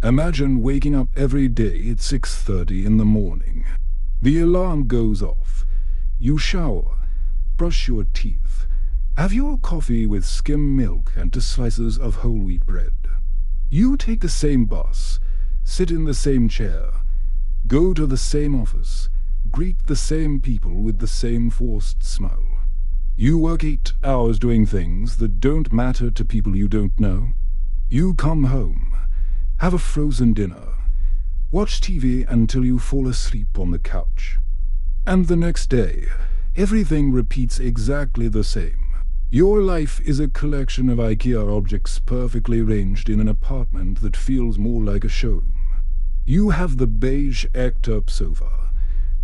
Imagine waking up every day at 6:30 in the morning. The alarm goes off. You shower, brush your teeth, have your coffee with skim milk and 2 slices of whole wheat bread. You take the same bus, sit in the same chair, go to the same office, greet the same people with the same forced smile. You work 8 hours doing things that don't matter to people you don't know. You come home, have a frozen dinner, watch TV until you fall asleep on the couch. And the next day, everything repeats exactly the same. Your life is a collection of IKEA objects perfectly arranged in an apartment that feels more like a showroom. You have the beige egged-up sofa,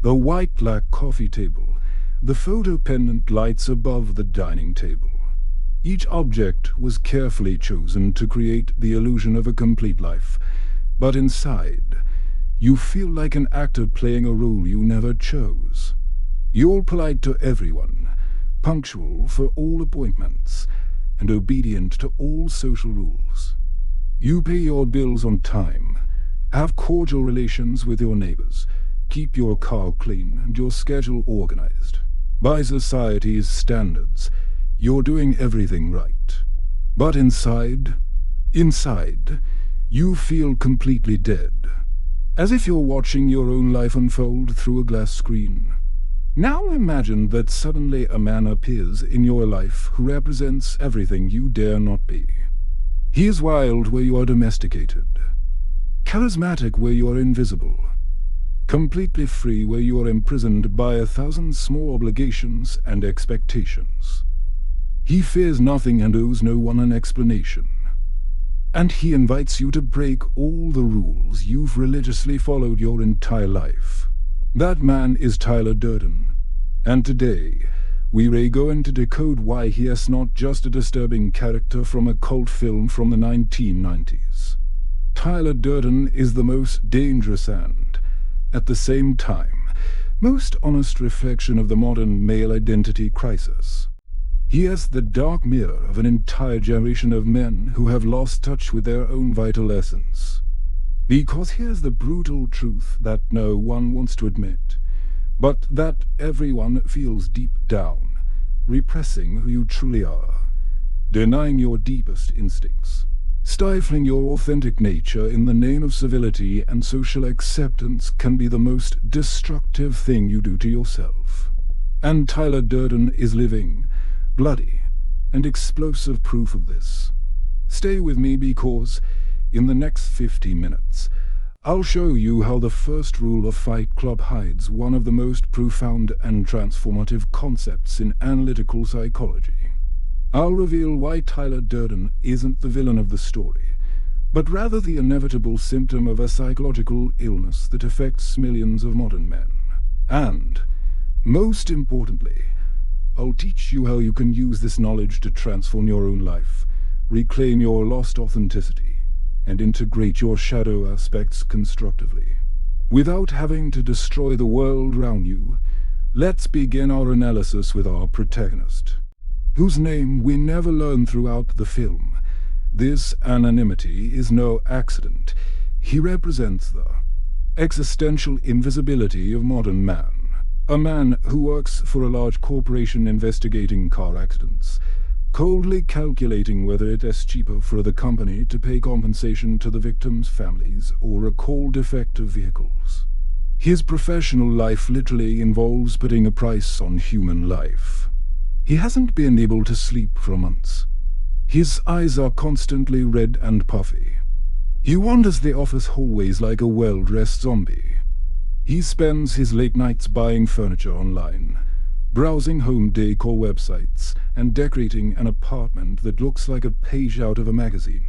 the white lac coffee table, the photo pendant lights above the dining table. Each object was carefully chosen to create the illusion of a complete life, but inside, you feel like an actor playing a role you never chose. You're polite to everyone, punctual for all appointments, and obedient to all social rules. You pay your bills on time, have cordial relations with your neighbors, keep your car clean and your schedule organized. By society's standards, you're doing everything right. But inside, you feel completely dead, as if you're watching your own life unfold through a glass screen. Now imagine that suddenly a man appears in your life who represents everything you dare not be. He is wild where you are domesticated, charismatic where you are invisible, completely free where you are imprisoned by 1,000 small obligations and expectations. He fears nothing and owes no one an explanation. And he invites you to break all the rules you've religiously followed your entire life. That man is Tyler Durden, and today we're going to decode why he is not just a disturbing character from a cult film from the 1990s. Tyler Durden is the most dangerous and, at the same time, most honest reflection of the modern male identity crisis. He is the dark mirror of an entire generation of men who have lost touch with their own vital essence. Because here's the brutal truth that no one wants to admit, but that everyone feels deep down, repressing who you truly are, denying your deepest instincts, stifling your authentic nature in the name of civility and social acceptance can be the most destructive thing you do to yourself. And Tyler Durden is living, bloody, and explosive proof of this. Stay with me because, in the next 50 minutes, I'll show you how the first rule of Fight Club hides one of the most profound and transformative concepts in analytical psychology. I'll reveal why Tyler Durden isn't the villain of the story, but rather the inevitable symptom of a psychological illness that affects millions of modern men. And, most importantly, I'll teach you how you can use this knowledge to transform your own life, reclaim your lost authenticity, and integrate your shadow aspects constructively. Without having to destroy the world around you, let's begin our analysis with our protagonist, whose name we never learn throughout the film. This anonymity is no accident. He represents the existential invisibility of modern man. A man who works for a large corporation investigating car accidents, coldly calculating whether it is cheaper for the company to pay compensation to the victims' families or recall defective vehicles. His professional life literally involves putting a price on human life. He hasn't been able to sleep for months. His eyes are constantly red and puffy. He wanders the office hallways like a well-dressed zombie. He spends his late nights buying furniture online, browsing home decor websites, and decorating an apartment that looks like a page out of a magazine.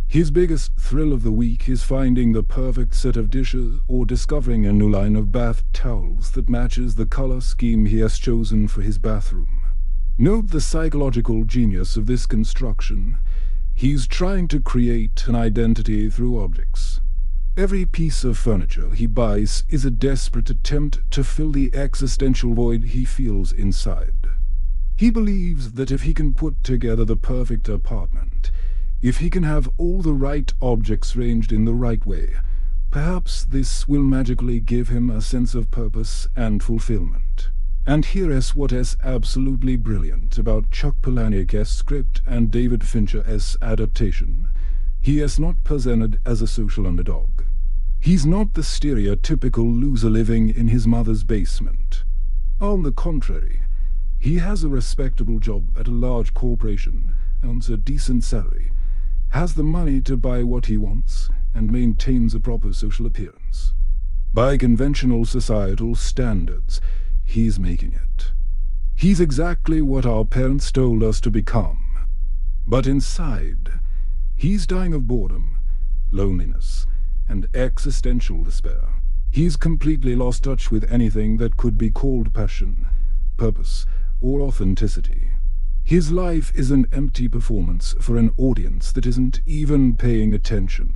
His biggest thrill of the week is finding the perfect set of dishes or discovering a new line of bath towels that matches the color scheme he has chosen for his bathroom. Note the psychological genius of this construction. He's trying to create an identity through objects. Every piece of furniture he buys is a desperate attempt to fill the existential void he feels inside. He believes that if he can put together the perfect apartment, If he can have all the right objects ranged in the right way, perhaps this will magically give him a sense of purpose and fulfillment. And here is what is absolutely brilliant about Chuck Palahniuk's script and David Fincher's adaptation. He is not presented as a social underdog. He's not the stereotypical loser living in his mother's basement. On the contrary, he has a respectable job at a large corporation, earns a decent salary, has the money to buy what he wants, and maintains a proper social appearance. By conventional societal standards, he's making it. He's exactly what our parents told us to become. But inside, he's dying of boredom, loneliness, and existential despair. He's completely lost touch with anything that could be called passion, purpose, or authenticity. His life is an empty performance for an audience that isn't even paying attention.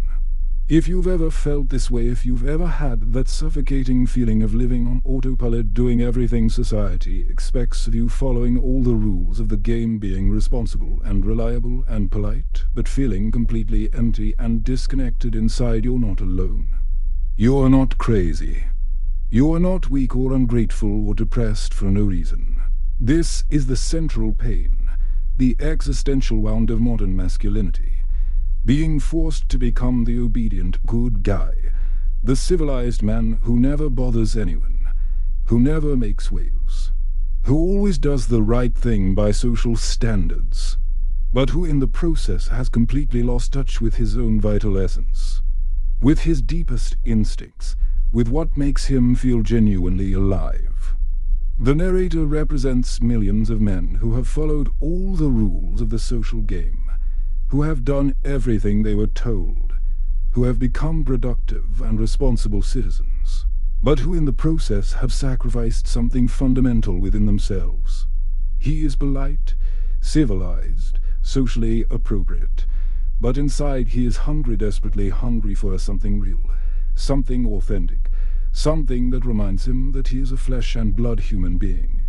If you've ever felt this way, if you've ever had that suffocating feeling of living on autopilot, doing everything society expects of you, following all the rules of the game, being responsible and reliable and polite, but feeling completely empty and disconnected inside, you're not alone. You're not crazy. You're not weak or ungrateful or depressed for no reason. This is the central pain, the existential wound of modern masculinity. Being forced to become the obedient good guy, the civilized man who never bothers anyone, who never makes waves, who always does the right thing by social standards, but who in the process has completely lost touch with his own vital essence, with his deepest instincts, with what makes him feel genuinely alive. The narrator represents millions of men who have followed all the rules of the social game, who have done everything they were told, who have become productive and responsible citizens, but who in the process have sacrificed something fundamental within themselves. He is polite, civilized, socially appropriate, but inside he is hungry, desperately hungry for something real, something authentic, something that reminds him that he is a flesh and blood human being,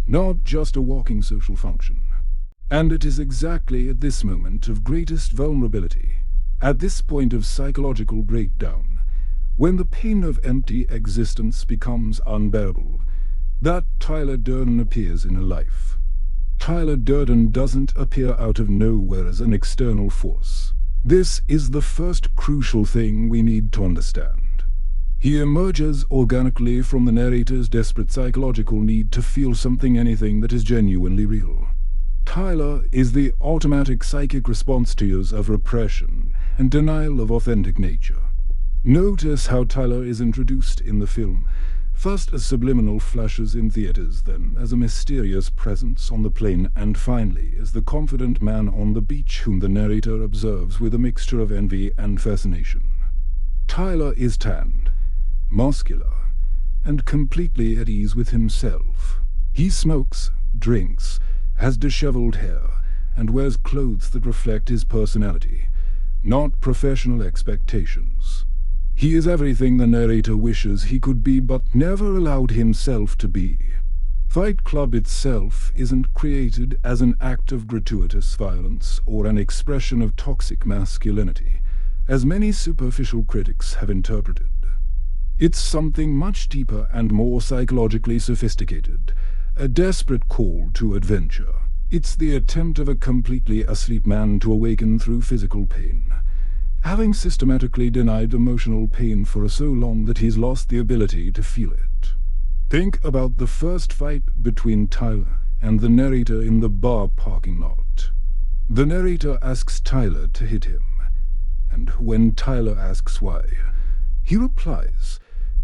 not just a walking social function. And it is exactly at this moment of greatest vulnerability, at this point of psychological breakdown, when the pain of empty existence becomes unbearable, that Tyler Durden appears in a life. Tyler Durden doesn't appear out of nowhere as an external force. This is the first crucial thing we need to understand. He emerges organically from the narrator's desperate psychological need to feel something, anything that is genuinely real. Tyler is the automatic psychic response to years of repression and denial of authentic nature. Notice how Tyler is introduced in the film, first as subliminal flashes in theaters, then as a mysterious presence on the plane, and finally as the confident man on the beach whom the narrator observes with a mixture of envy and fascination. Tyler is tanned, muscular, and completely at ease with himself. He smokes, drinks, has disheveled hair, and wears clothes that reflect his personality, not professional expectations. He is everything the narrator wishes he could be but never allowed himself to be. Fight Club itself isn't created as an act of gratuitous violence or an expression of toxic masculinity, as many superficial critics have interpreted. It's something much deeper and more psychologically sophisticated, a desperate call to adventure. It's the attempt of a completely asleep man to awaken through physical pain, having systematically denied emotional pain for so long that he's lost the ability to feel it. Think about the first fight between Tyler and the narrator in the bar parking lot. The narrator asks Tyler to hit him, and when Tyler asks why, he replies,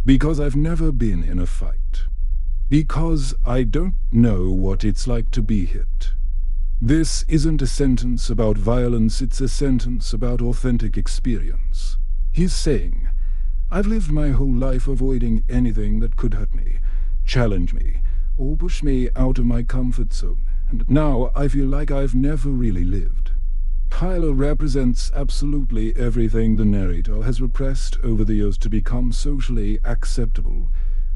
"Because I've never been in a fight. Because I don't know what it's like to be hit." This isn't a sentence about violence, it's a sentence about authentic experience. He's saying, I've lived my whole life avoiding anything that could hurt me, challenge me, or push me out of my comfort zone, and now I feel like I've never really lived. Tyler represents absolutely everything the narrator has repressed over the years to become socially acceptable: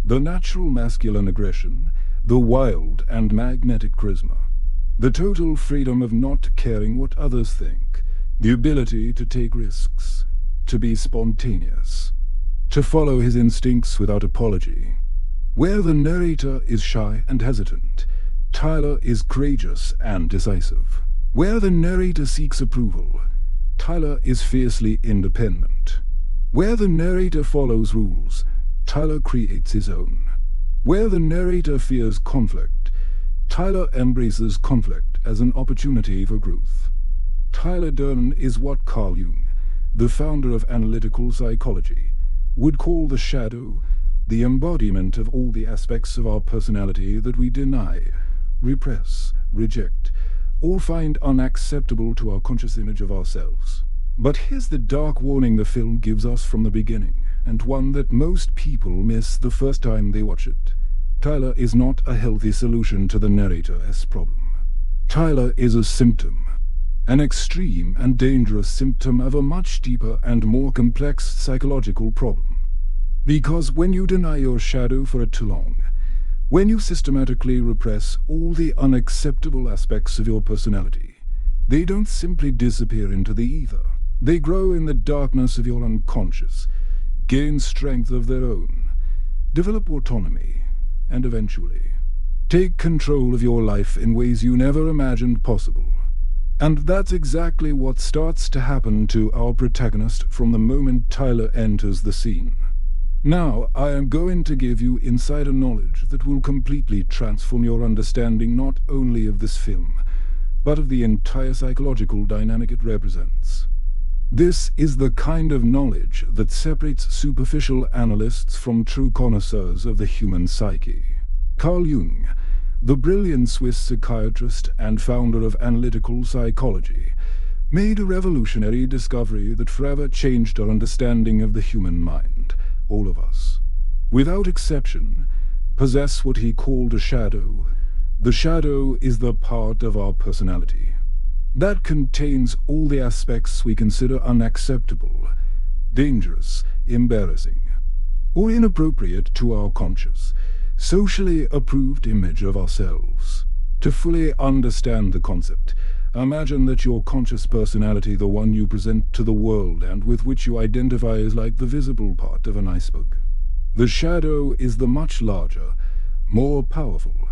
the natural masculine aggression, the wild and magnetic charisma, the total freedom of not caring what others think, the ability to take risks, to be spontaneous, to follow his instincts without apology. Where the narrator is shy and hesitant, Tyler is courageous and decisive. Where the narrator seeks approval, Tyler is fiercely independent. Where the narrator follows rules, Tyler creates his own. Where the narrator fears conflict, Tyler embraces conflict as an opportunity for growth. Tyler Durden is what Carl Jung, the founder of analytical psychology, would call the shadow, the embodiment of all the aspects of our personality that we deny, repress, reject, or find unacceptable to our conscious image of ourselves. But here's the dark warning the film gives us from the beginning, and one that most people miss the first time they watch it. Tyler is not a healthy solution to the narrator's problem. Tyler is a symptom, an extreme and dangerous symptom of a much deeper and more complex psychological problem. Because when you deny your shadow for too long, when you systematically repress all the unacceptable aspects of your personality, they don't simply disappear into the ether. They grow in the darkness of your unconscious, gain strength of their own, develop autonomy, and eventually take control of your life in ways you never imagined possible. And that's exactly what starts to happen to our protagonist from the moment Tyler enters the scene. Now, I am going to give you insider knowledge that will completely transform your understanding not only of this film, but of the entire psychological dynamic it represents. This is the kind of knowledge that separates superficial analysts from true connoisseurs of the human psyche. Carl Jung, the brilliant Swiss psychiatrist and founder of analytical psychology, made a revolutionary discovery that forever changed our understanding of the human mind. All of us, without exception, possess what he called a shadow. The shadow is the part of our personality that contains all the aspects we consider unacceptable, dangerous, embarrassing, or inappropriate to our conscious, socially approved image of ourselves. To fully understand the concept, imagine that your conscious personality, the one you present to the world and with which you identify, is like the visible part of an iceberg. The shadow is the much larger, more powerful,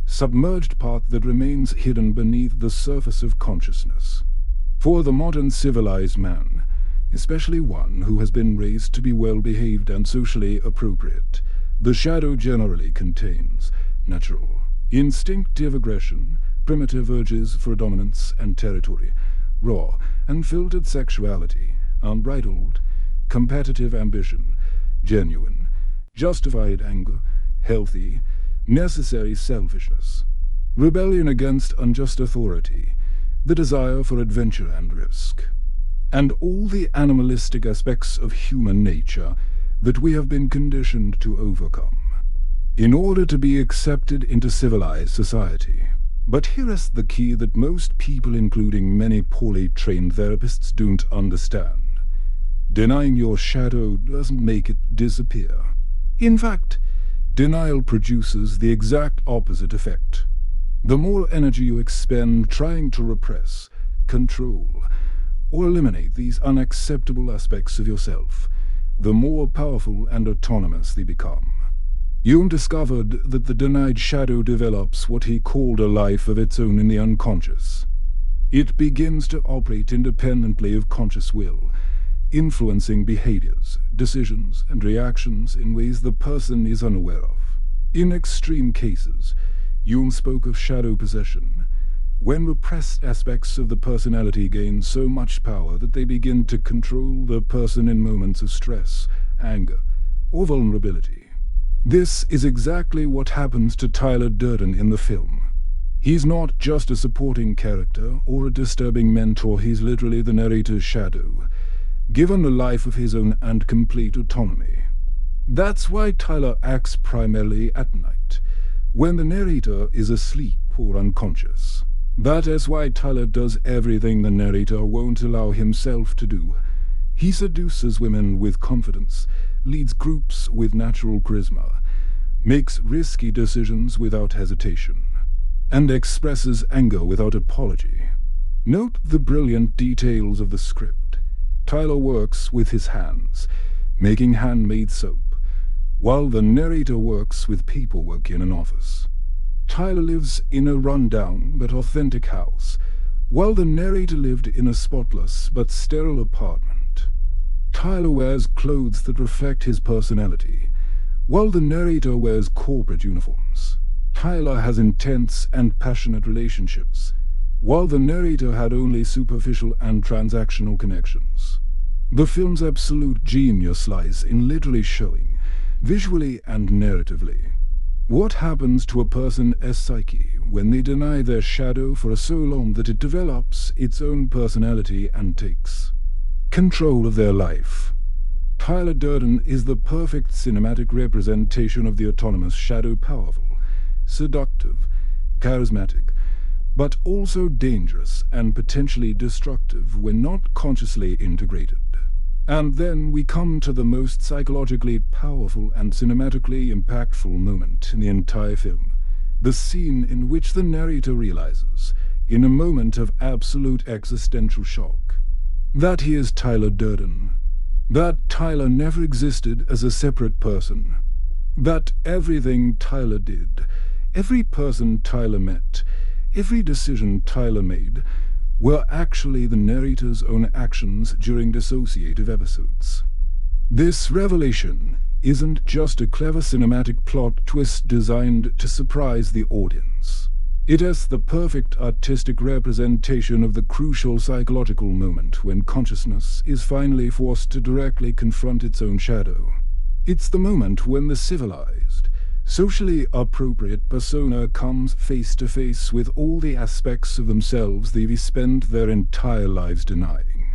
submerged part that remains hidden beneath the surface of consciousness. For the modern civilized man, especially one who has been raised to be well-behaved and socially appropriate, the shadow generally contains natural, instinctive aggression, primitive urges for dominance and territory, raw, unfiltered sexuality, unbridled, competitive ambition, genuine, justified anger, healthy, necessary selfishness, rebellion against unjust authority, the desire for adventure and risk, and all the animalistic aspects of human nature that we have been conditioned to overcome in order to be accepted into civilized society. But here is the key that most people, including many poorly trained therapists, don't understand. Denying your shadow doesn't make it disappear. In fact, denial produces the exact opposite effect. The more energy you expend trying to repress, control, or eliminate these unacceptable aspects of yourself, the more powerful and autonomous they become. Jung discovered that the denied shadow develops what he called a life of its own in the unconscious. It begins to operate independently of conscious will, influencing behaviors, decisions, and reactions in ways the person is unaware of. In extreme cases, Jung spoke of shadow possession, when repressed aspects of the personality gain so much power that they begin to control the person in moments of stress, anger, or vulnerability. This is exactly what happens to Tyler Durden in the film. He's not just a supporting character or a disturbing mentor, he's literally the narrator's shadow, given a life of his own and complete autonomy. That's why Tyler acts primarily at night, when the narrator is asleep or unconscious. That is why Tyler does everything the narrator won't allow himself to do. He seduces women with confidence, leads groups with natural charisma, makes risky decisions without hesitation, and expresses anger without apology. Note the brilliant details of the script. Tyler works with his hands, making handmade soap, while the narrator works with paperwork in an office. Tyler lives in a rundown but authentic house, while the narrator lived in a spotless but sterile apartment. Tyler wears clothes that reflect his personality, while the narrator wears corporate uniforms. Tyler has intense and passionate relationships, while the narrator had only superficial and transactional connections. The film's absolute genius lies in literally showing, visually and narratively, what happens to a person's psyche when they deny their shadow for so long that it develops its own personality and takes control of their life. Tyler Durden is the perfect cinematic representation of the autonomous shadow, powerful, seductive, charismatic, but also dangerous and potentially destructive when not consciously integrated. And then we come to the most psychologically powerful and cinematically impactful moment in the entire film, the scene in which the narrator realizes, in a moment of absolute existential shock, that he is Tyler Durden, that Tyler never existed as a separate person, that everything Tyler did, every person Tyler met, every decision Tyler made, were actually the narrator's own actions during dissociative episodes. This revelation isn't just a clever cinematic plot twist designed to surprise the audience. It is the perfect artistic representation of the crucial psychological moment when consciousness is finally forced to directly confront its own shadow. It's the moment when the civilized, socially appropriate persona comes face to face with all the aspects of themselves they've spent their entire lives denying.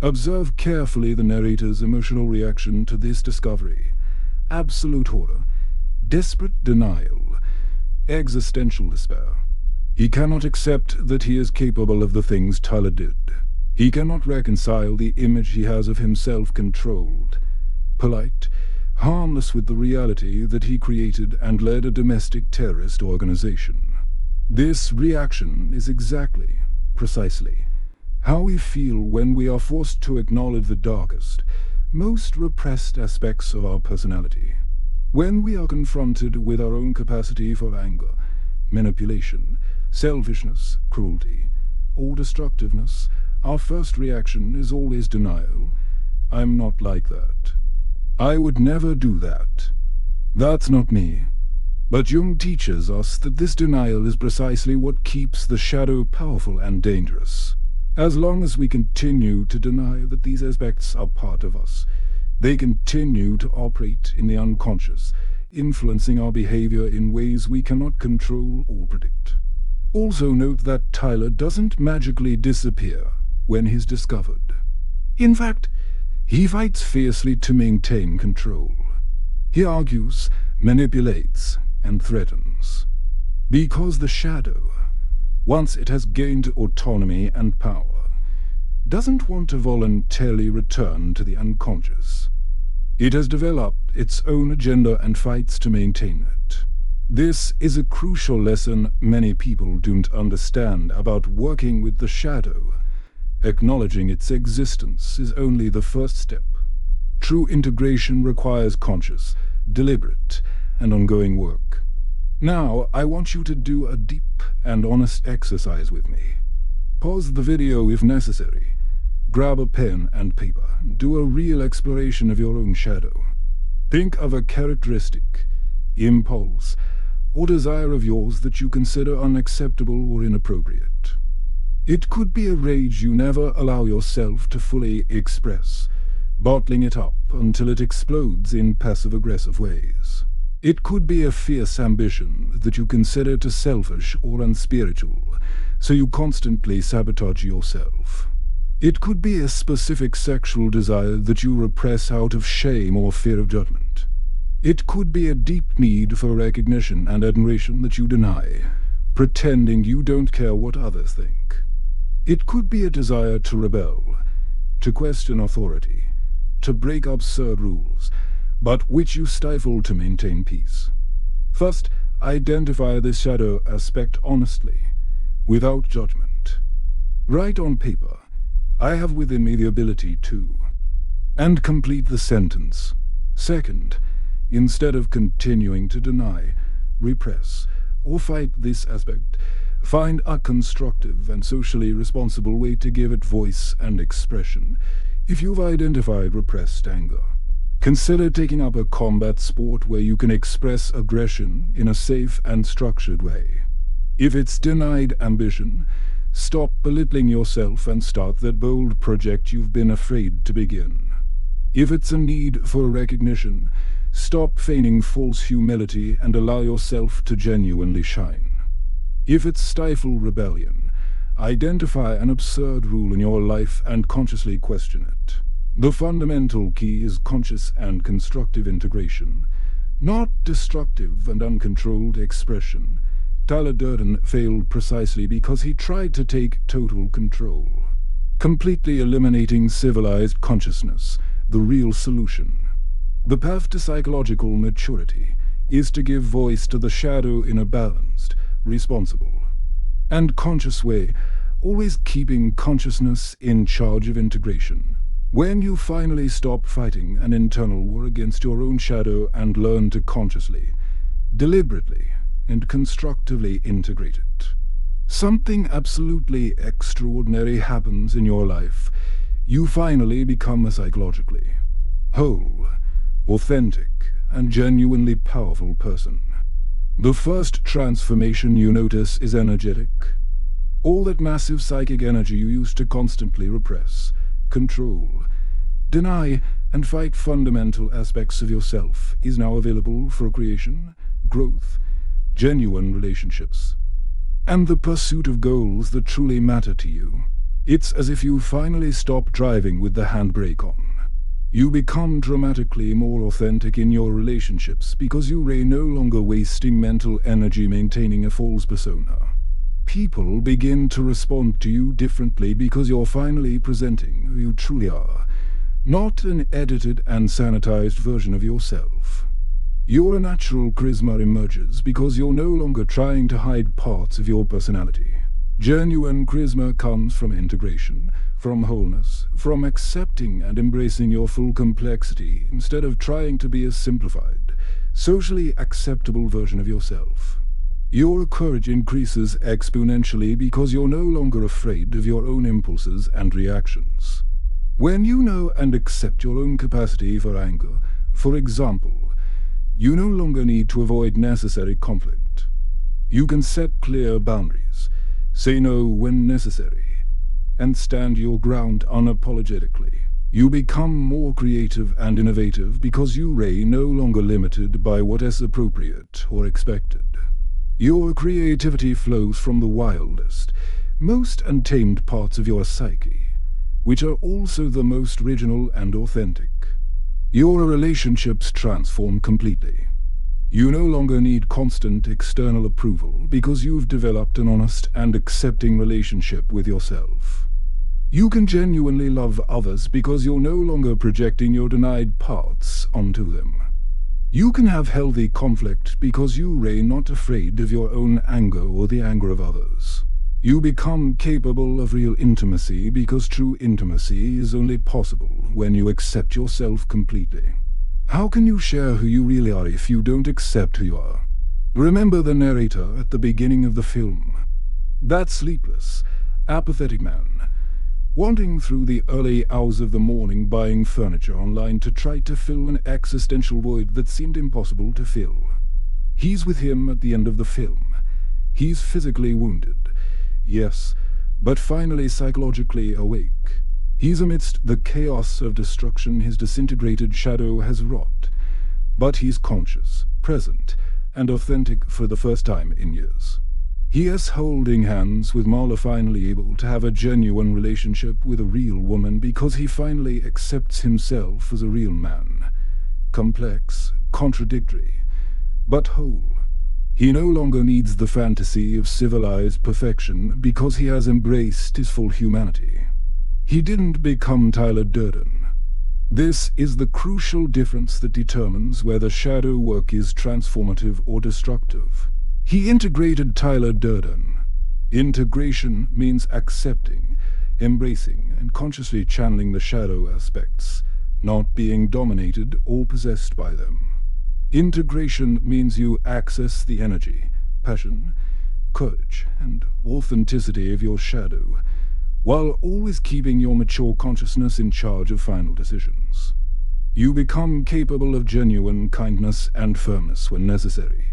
Observe carefully the narrator's emotional reaction to this discovery. Absolute horror, desperate denial, existential despair. He cannot accept that he is capable of the things Tyler did. He cannot reconcile the image he has of himself controlled, polite, harmless with the reality that he created and led a domestic terrorist organization. This reaction is exactly, precisely, how we feel when we are forced to acknowledge the darkest, most repressed aspects of our personality. When we are confronted with our own capacity for anger, manipulation, selfishness, cruelty, or destructiveness, our first reaction is always denial. I'm not like that. I would never do that. That's not me. But Jung teaches us that this denial is precisely what keeps the shadow powerful and dangerous. As long as we continue to deny that these aspects are part of us, they continue to operate in the unconscious, influencing our behavior in ways we cannot control or predict. Also note that Tyler doesn't magically disappear when he's discovered. In fact, he fights fiercely to maintain control. He argues, manipulates, and threatens. Because the shadow, once it has gained autonomy and power, doesn't want to voluntarily return to the unconscious. It has developed its own agenda and fights to maintain it. This is a crucial lesson many people don't understand about working with the shadow. Acknowledging its existence is only the first step. True integration requires conscious, deliberate, and ongoing work. Now, I want you to do a deep and honest exercise with me. Pause the video if necessary. Grab a pen and paper. Do a real exploration of your own shadow. Think of a characteristic, impulse, or desire of yours that you consider unacceptable or inappropriate. It could be a rage you never allow yourself to fully express, bottling it up until it explodes in passive-aggressive ways. It could be a fierce ambition that you consider too selfish or unspiritual, so you constantly sabotage yourself. It could be a specific sexual desire that you repress out of shame or fear of judgment. It could be a deep need for recognition and admiration that you deny, pretending you don't care what others think. It could be a desire to rebel, to question authority, to break absurd rules, but which you stifle to maintain peace. First, identify the shadow aspect honestly, without judgment. Write on paper, "I have within me the ability to," and complete the sentence. Second, instead of continuing to deny, repress, or fight this aspect, find a constructive and socially responsible way to give it voice and expression. If you've identified repressed anger, consider taking up a combat sport where you can express aggression in a safe and structured way. If it's denied ambition, stop belittling yourself and start that bold project you've been afraid to begin. If it's a need for recognition, stop feigning false humility and allow yourself to genuinely shine. If it's stifle rebellion, identify an absurd rule in your life and consciously question it. The fundamental key is conscious and constructive integration, not destructive and uncontrolled expression. Tyler Durden failed precisely because he tried to take total control, completely eliminating civilized consciousness, the real solution. The path to psychological maturity is to give voice to the shadow in a balanced, responsible, and conscious way, always keeping consciousness in charge of integration. When you finally stop fighting an internal war against your own shadow and learn to consciously, deliberately, and constructively integrate it, something absolutely extraordinary happens in your life. You finally become a psychologically whole, authentic, and genuinely powerful person. The first transformation you notice is energetic. All that massive psychic energy you used to constantly repress, control, deny, and fight fundamental aspects of yourself is now available for creation, growth, genuine relationships, and the pursuit of goals that truly matter to you. It's as if you finally stop driving with the handbrake on. You become dramatically more authentic in your relationships because you are no longer wasting mental energy maintaining a false persona. People begin to respond to you differently because you're finally presenting who you truly are, not an edited and sanitized version of yourself. Your natural charisma emerges because you're no longer trying to hide parts of your personality. Genuine charisma comes from integration, from wholeness, from accepting and embracing your full complexity instead of trying to be a simplified, socially acceptable version of yourself. Your courage increases exponentially because you're no longer afraid of your own impulses and reactions. When you know and accept your own capacity for anger, for example, you no longer need to avoid necessary conflict. You can set clear boundaries, say no when necessary, and stand your ground unapologetically. You become more creative and innovative because you are no longer limited by what is appropriate or expected. Your creativity flows from the wildest, most untamed parts of your psyche, which are also the most original and authentic. Your relationships transform completely. You no longer need constant external approval because you've developed an honest and accepting relationship with yourself. You can genuinely love others because you're no longer projecting your denied parts onto them. You can have healthy conflict because you are not afraid of your own anger or the anger of others. You become capable of real intimacy because true intimacy is only possible when you accept yourself completely. How can you share who you really are if you don't accept who you are? Remember the narrator at the beginning of the film. That sleepless, apathetic man, wandering through the early hours of the morning buying furniture online to try to fill an existential void that seemed impossible to fill. He's with him at the end of the film. He's physically wounded, yes, but finally psychologically awake. He's amidst the chaos of destruction his disintegrated shadow has wrought, but he's conscious, present, and authentic for the first time in years. He is holding hands with Marla, finally able to have a genuine relationship with a real woman because he finally accepts himself as a real man. Complex, contradictory, but whole. He no longer needs the fantasy of civilized perfection because he has embraced his full humanity. He didn't become Tyler Durden. This is the crucial difference that determines whether shadow work is transformative or destructive. He integrated Tyler Durden. Integration means accepting, embracing, and consciously channeling the shadow aspects, not being dominated or possessed by them. Integration means you access the energy, passion, courage, and authenticity of your shadow, while always keeping your mature consciousness in charge of final decisions. You become capable of genuine kindness and firmness when necessary,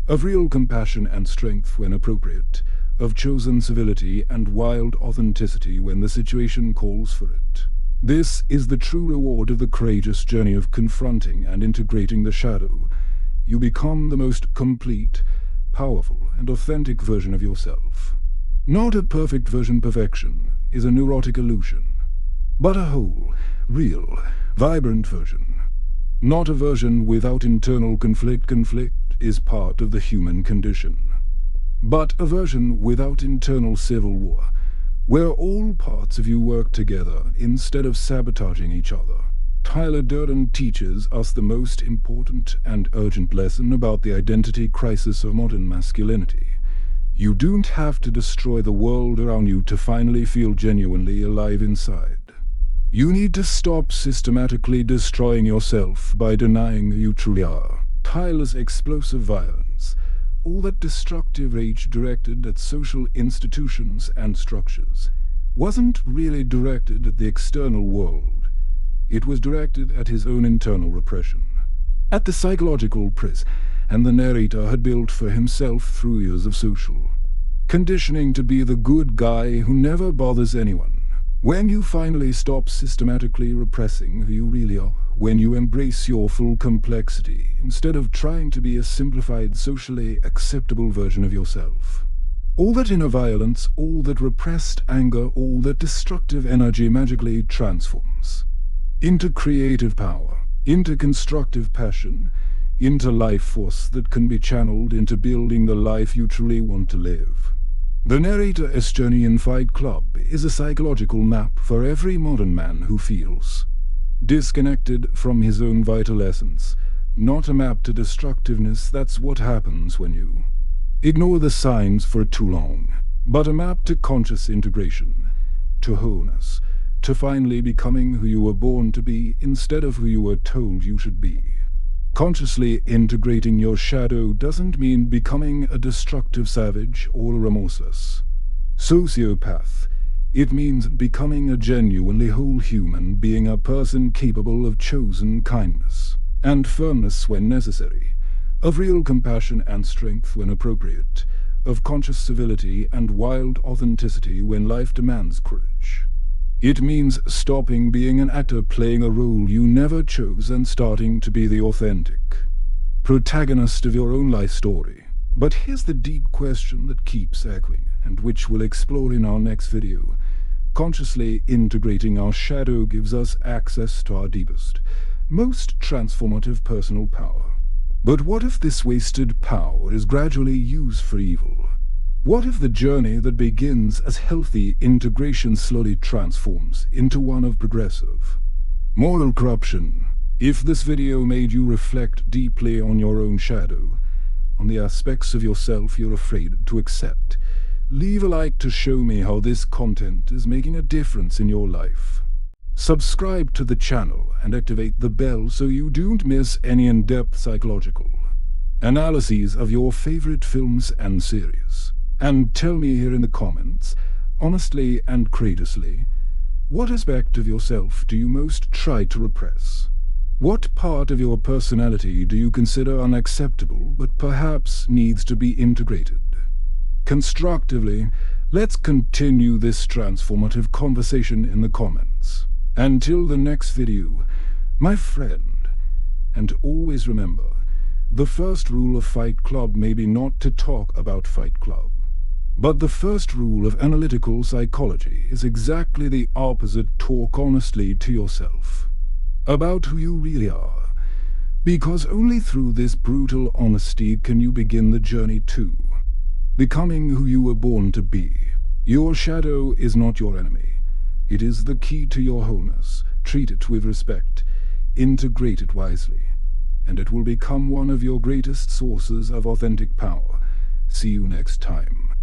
of real compassion and strength when appropriate, of chosen civility and wild authenticity when the situation calls for it. This is the true reward of the courageous journey of confronting and integrating the shadow. You become the most complete, powerful, and authentic version of yourself. Not a perfect version. Perfection is a neurotic illusion, but a whole, real, vibrant version. Not a version without internal conflict. Conflict is part of the human condition. But a version without internal civil war, where all parts of you work together instead of sabotaging each other. Tyler Durden teaches us the most important and urgent lesson about the identity crisis of modern masculinity. You don't have to destroy the world around you to finally feel genuinely alive inside. You need to stop systematically destroying yourself by denying who you truly are. Tyler's explosive violence, all that destructive rage directed at social institutions and structures, wasn't really directed at the external world. It was directed at his own internal repression, at the psychological prison and the narrator had built for himself through years of social conditioning to be the good guy who never bothers anyone. When you finally stop systematically repressing who you really are, when you embrace your full complexity instead of trying to be a simplified, socially acceptable version of yourself, all that inner violence, all that repressed anger, all that destructive energy magically transforms into creative power, into constructive passion, into life force that can be channeled into building the life you truly want to live. The narrator's journey in Fight Club is a psychological map for every modern man who feels disconnected from his own vital essence, not a map to destructiveness. That's what happens when you ignore the signs for too long, but a map to conscious integration, to wholeness, to finally becoming who you were born to be instead of who you were told you should be. Consciously integrating your shadow doesn't mean becoming a destructive savage or a remorseless sociopath. It means becoming a genuinely whole human, being a person capable of chosen kindness and firmness when necessary, of real compassion and strength when appropriate, of conscious civility and wild authenticity when life demands courage. It means stopping being an actor playing a role you never chose and starting to be the authentic protagonist of your own life story. But here's the deep question that keeps echoing, and which we'll explore in our next video. Consciously integrating our shadow gives us access to our deepest, most transformative personal power. But what if this wasted power is gradually used for evil? What if the journey that begins as healthy integration slowly transforms into one of progressive moral corruption? If this video made you reflect deeply on your own shadow, on the aspects of yourself you're afraid to accept, leave a like to show me how this content is making a difference in your life. Subscribe to the channel and activate the bell so you don't miss any in-depth psychological analyses of your favorite films and series. And tell me here in the comments, honestly and courageously, what aspect of yourself do you most try to repress? What part of your personality do you consider unacceptable but perhaps needs to be integrated? Constructively, let's continue this transformative conversation in the comments. Until the next video, my friend, and always remember, the first rule of Fight Club may be not to talk about Fight Club. But the first rule of analytical psychology is exactly the opposite. Talk honestly to yourself about who you really are, because only through this brutal honesty can you begin the journey to becoming who you were born to be. Your shadow is not your enemy. It is the key to your wholeness. Treat it with respect, integrate it wisely, and it will become one of your greatest sources of authentic power. See you next time.